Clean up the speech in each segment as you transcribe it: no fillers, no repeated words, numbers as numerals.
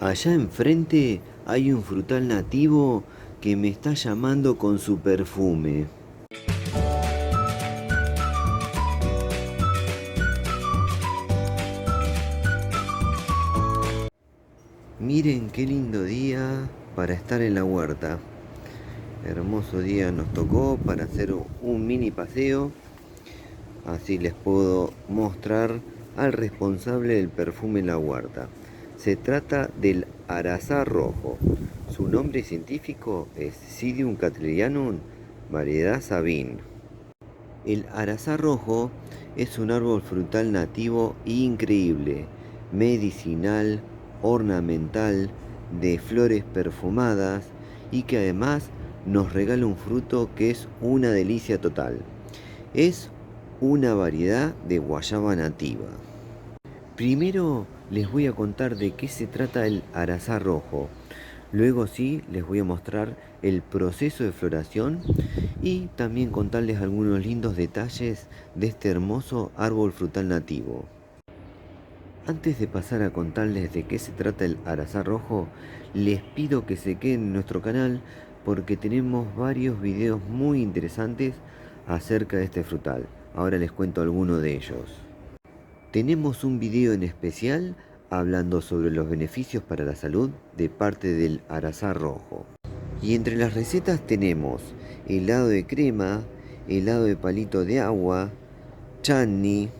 Allá enfrente hay un frutal nativo que me está llamando con su perfume. Miren qué lindo día para estar en la huerta. Hermoso día nos tocó para hacer un mini paseo. Así les puedo mostrar al responsable del perfume en la huerta. Se trata del arazá rojo. Su nombre científico es Psydium cattleyanum, variedad Sabin. El arazá rojo es un árbol frutal nativo increíble, medicinal, ornamental, de flores perfumadas y que además nos regala un fruto que es una delicia total. Es una variedad de guayaba nativa. Primero les voy a contar de qué se trata el arazá rojo. Luego sí les voy a mostrar el proceso de floración y también contarles algunos lindos detalles de este hermoso árbol frutal nativo. Antes de pasar a contarles de qué se trata el arazá rojo, les pido que se queden en nuestro canal porque tenemos varios videos muy interesantes acerca de este frutal. Ahora les cuento algunos de ellos. Tenemos un video en especial hablando sobre los beneficios para la salud de parte del arazá rojo. Y entre las recetas tenemos helado de crema, helado de palito de agua, chutney.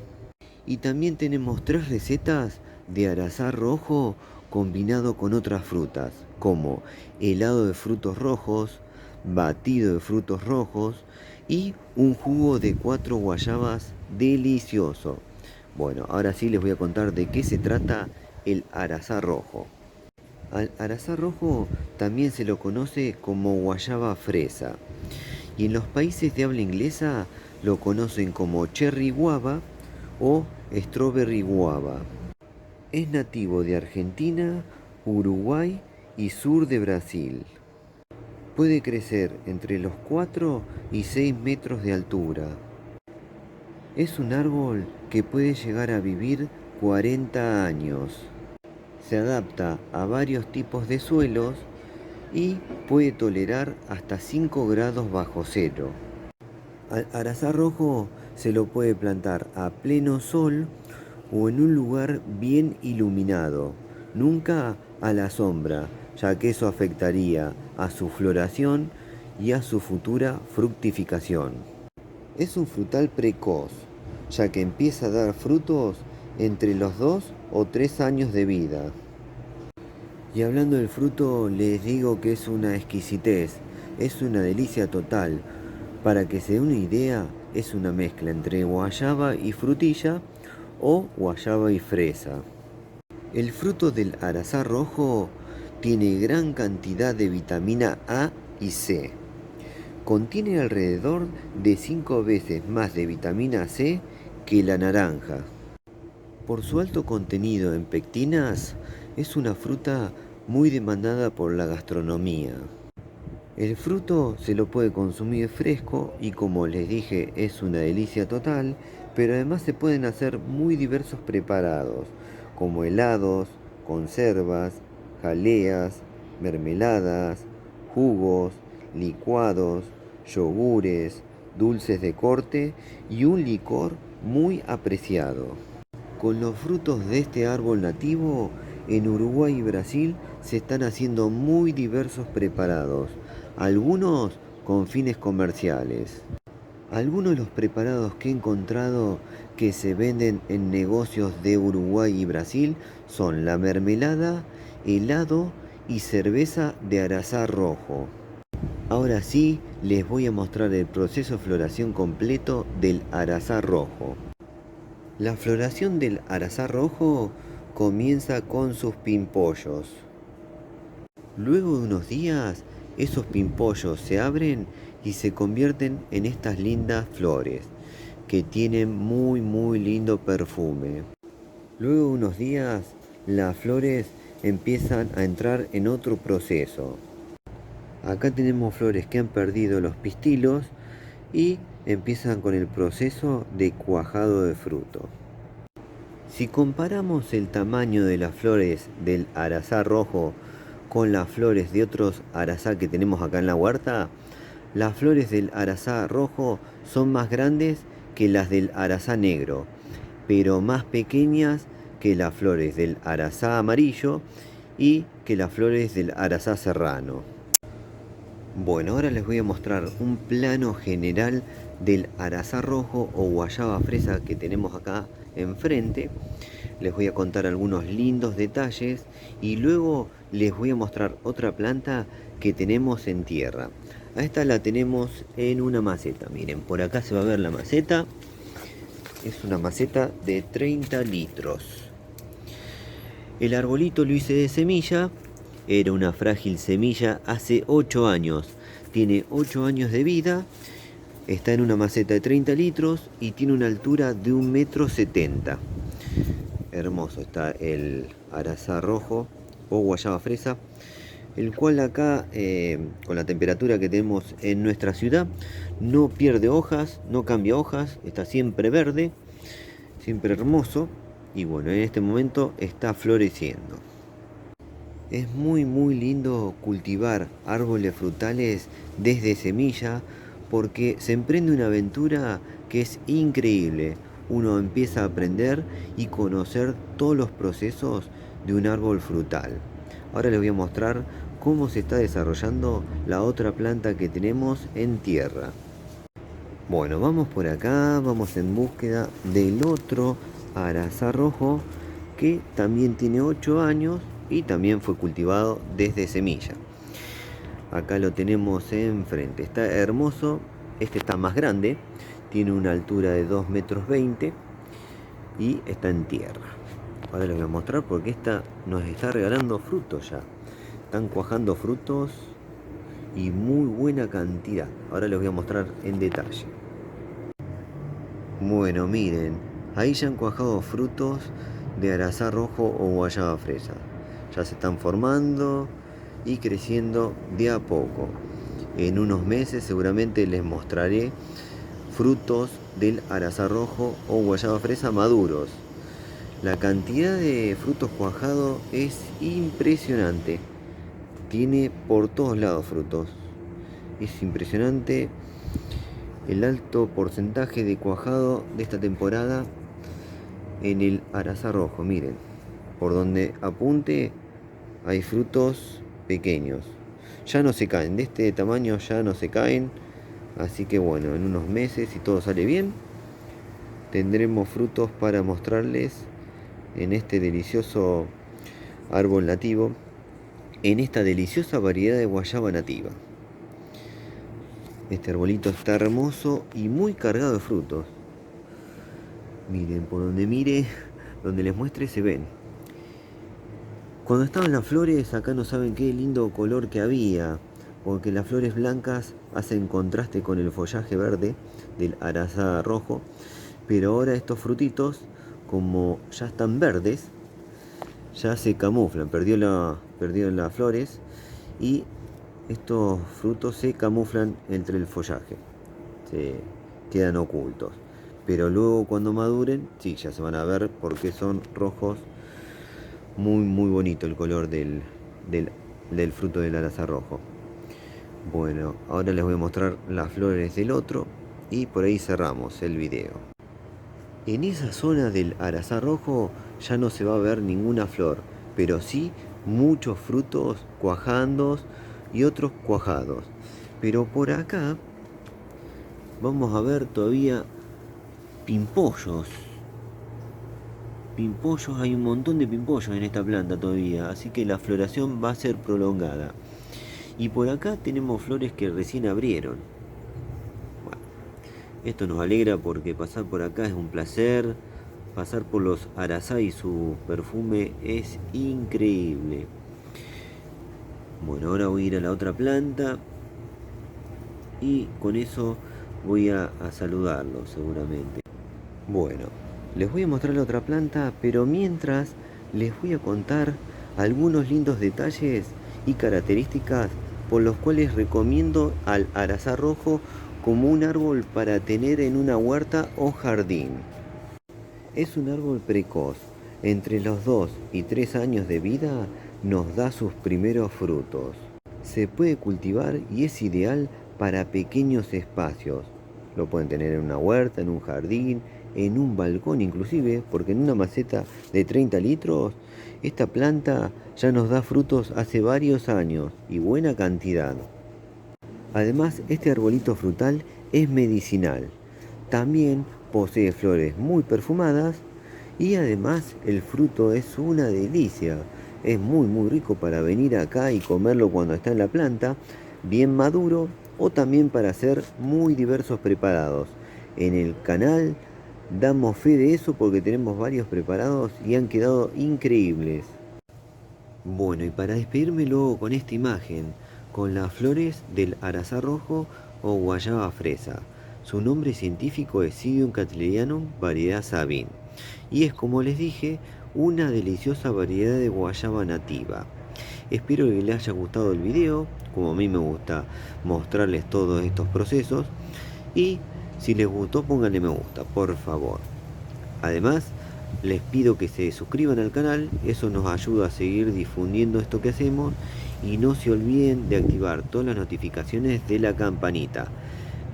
Y también tenemos 3 recetas de arazá rojo combinado con otras frutas, como helado de frutos rojos, batido de frutos rojos y un jugo de 4 guayabas delicioso. Bueno, ahora sí les voy a contar de qué se trata el arazá rojo. Al arazá rojo también se lo conoce como guayaba fresa y en los países de habla inglesa lo conocen como cherry guava o strawberry guava. Es nativo de Argentina, Uruguay y sur de Brasil. Puede crecer entre los 4 y 6 metros de altura. Es un árbol que puede llegar a vivir 40 años. Se adapta a varios tipos de suelos y puede tolerar hasta 5 grados bajo cero. Al arazá rojo se lo puede plantar a pleno sol o en un lugar bien iluminado, nunca a la sombra, ya que eso afectaría a su floración y a su futura fructificación. Es un frutal precoz, ya que empieza a dar frutos entre los 2 o 3 años de vida. Y hablando del fruto, les digo que es una exquisitez, es una delicia total. Para que se dé una idea, es una mezcla entre guayaba y frutilla o guayaba y fresa. El fruto del arazá rojo tiene gran cantidad de vitamina A y C. Contiene alrededor de 5 veces más de vitamina C que la naranja. Por su alto contenido en pectinas, es una fruta muy demandada por la gastronomía. El fruto se lo puede consumir fresco y como les dije es una delicia total, pero además se pueden hacer muy diversos preparados, como helados, conservas, jaleas, mermeladas, jugos, licuados, yogures, dulces de corte y un licor muy apreciado. Con los frutos de este árbol nativo, en Uruguay y Brasil se están haciendo muy diversos preparados, algunos con fines comerciales. Algunos de los preparados que he encontrado que se venden en negocios de Uruguay y Brasil son la mermelada, helado y cerveza de arazá rojo. Ahora sí, les voy a mostrar el proceso de floración completo del arazá rojo. La floración del arazá rojo comienza con sus pimpollos. Luego de unos días, esos pimpollos se abren y se convierten en estas lindas flores, que tienen muy lindo perfume. Luego de unos días, las flores empiezan a entrar en otro proceso. Acá tenemos flores que han perdido los pistilos y empiezan con el proceso de cuajado de fruto. Si comparamos el tamaño de las flores del arazá rojo con las flores de otros arazá que tenemos acá en la huerta, las flores del arazá rojo son más grandes que las del arazá negro, pero más pequeñas que las flores del arazá amarillo y que las flores del arazá serrano. Bueno, ahora les voy a mostrar un plano general del arazá rojo o guayaba fresa que tenemos acá enfrente. Les voy a contar algunos lindos detalles y luego les voy a mostrar otra planta que tenemos en tierra. A esta la tenemos en una maceta. Miren, por acá se va a ver la maceta. Es una maceta de 30 litros. El arbolito lo hice de semilla. Era una frágil semilla hace 8 años. Tiene 8 años de vida. Está en una maceta de 30 litros y tiene una altura de 1,70 m. Hermoso está el arazá rojo o guayaba fresa, el cual acá con la temperatura que tenemos en nuestra ciudad no pierde hojas, no cambia hojas, está siempre verde, siempre hermoso, y bueno, en este momento está floreciendo. Es muy lindo cultivar árboles frutales desde semilla porque se emprende una aventura que es increíble. Uno empieza a aprender y conocer todos los procesos de un árbol frutal. Ahora les voy a mostrar cómo se está desarrollando la otra planta que tenemos en tierra. Bueno, vamos por acá, vamos en búsqueda del otro arazá rojo que también tiene 8 años y también fue cultivado desde semilla. Acá lo tenemos enfrente, está hermoso. Este está más grande, tiene una altura de 2,20 m y está en tierra. Ahora les voy a mostrar porque esta nos está regalando frutos ya. Están cuajando frutos y muy buena cantidad. Ahora les voy a mostrar en detalle. Bueno, miren, ahí ya han cuajado frutos de arazá rojo o guayaba fresa. Ya se están formando y creciendo de a poco. En unos meses seguramente les mostraré frutos del arazá rojo o guayaba fresa maduros. La cantidad de frutos cuajados es impresionante. Tiene por todos lados frutos. Es impresionante el alto porcentaje de cuajado de esta temporada en el arazá rojo. Miren, por donde apunte hay frutos pequeños. Ya no se caen, de este tamaño ya no se caen. Así que bueno, en unos meses, si todo sale bien, tendremos frutos para mostrarles en este delicioso árbol nativo, en esta deliciosa variedad de guayaba nativa. Este arbolito está hermoso y muy cargado de frutos. Miren, por donde mire, donde les muestre se ven. Cuando estaban las flores, acá no saben qué lindo color que había, porque las flores blancas hacen contraste con el follaje verde del arazá rojo, pero ahora estos frutitos, como ya están verdes, ya se camuflan, perdieron las flores y estos frutos se camuflan entre el follaje, se quedan ocultos. Pero luego cuando maduren, sí, ya se van a ver porque son rojos. Muy bonito el color del fruto del arazá rojo. Bueno, ahora les voy a mostrar las flores del otro y por ahí cerramos el video. En esa zona del arazá rojo ya no se va a ver ninguna flor, pero sí muchos frutos cuajando y otros cuajados. Pero por acá vamos a ver todavía pimpollos. Hay un montón de pimpollos en esta planta todavía, así que la floración va a ser prolongada. Y por acá tenemos flores que recién abrieron. Bueno, esto nos alegra porque pasar por acá es un placer. Pasar por los arazá y su perfume es increíble. Bueno, ahora voy a ir a la otra planta y con eso voy a saludarlos seguramente. Bueno, les voy a mostrar la otra planta, pero mientras les voy a contar algunos lindos detalles y características por los cuales recomiendo al arazá rojo como un árbol para tener en una huerta o jardín. Es un árbol precoz. Entre los 2 y 3 años de vida nos da sus primeros frutos. Se puede cultivar y es ideal para pequeños espacios. Lo pueden tener en una huerta, en un jardín, en un balcón inclusive, porque en una maceta de 30 litros, esta planta ya nos da frutos hace varios años y buena cantidad. Además, este arbolito frutal es medicinal. También posee flores muy perfumadas y además el fruto es una delicia. Es muy rico para venir acá y comerlo cuando está en la planta, bien maduro o también para hacer muy diversos preparados. En el canal damos fe de eso porque tenemos varios preparados y han quedado increíbles. Bueno, y para despedirme luego con esta imagen, con las flores del arazá rojo o guayaba fresa. Su nombre científico es Psidium cattleyanum variedad Sabin. Y es, como les dije, una deliciosa variedad de guayaba nativa. Espero que les haya gustado el video, como a mí me gusta mostrarles todos estos procesos. Y si les gustó, pónganle me gusta, por favor. Además, les pido que se suscriban al canal, eso nos ayuda a seguir difundiendo esto que hacemos y no se olviden de activar todas las notificaciones de la campanita.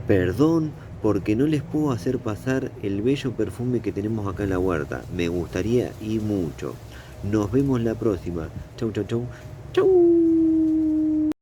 Perdón porque no les puedo hacer pasar el bello perfume que tenemos acá en la huerta, me gustaría y mucho. Nos vemos la próxima. Chau, chau, chau. Chau.